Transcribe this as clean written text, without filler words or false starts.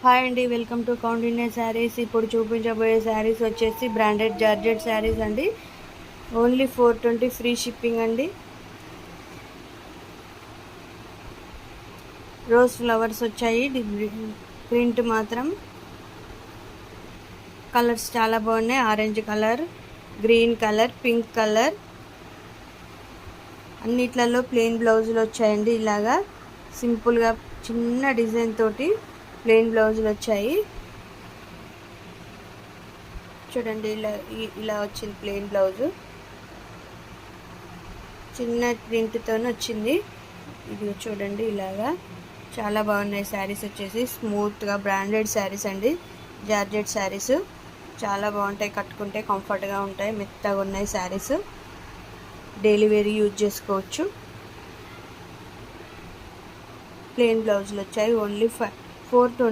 Hi అండి, welcome to Kaundinya saris. ఇప్పుడు చూపించబోయే శారీస్ వచ్చేసి బ్రాండెడ్ జార్జెట్ శారీస్ అండి. ఓన్లీ 420 ఫ్రీ షిప్పింగ్ అండి. రోజ్ ఫ్లవర్స్ వచ్చాయి. ప్రింట్ మాత్రం కలర్స్ చాలా బాగున్నాయి. Orange colour, green colour, pink colour, అన్నిట్లలో ప్లెయిన్ బ్లౌజులు వచ్చాయండి. ఇలాగా సింపుల్గా చిన్న డిజైన్ తోటి ప్లెయిన్ బ్లౌజులు వచ్చాయి. చూడండి, ఇలా వచ్చింది ప్లెయిన్ బ్లౌజు. చిన్న ప్రింట్తో వచ్చింది. ఇది చూడండి, ఇలాగా చాలా బాగున్నాయి శారీస్. వచ్చేసి స్మూత్గా బ్రాండెడ్ శారీస్ అండి. జార్జెట్ శారీస్ చాలా బాగుంటాయి, కట్టుకుంటే కంఫర్ట్గా ఉంటాయి. మెత్తగా ఉన్నాయి శారీస్. డైలీ వేర్ యూజ్ చేసుకోవచ్చు. ప్లెయిన్ బ్లౌజులు వచ్చాయి. ఓన్లీ 420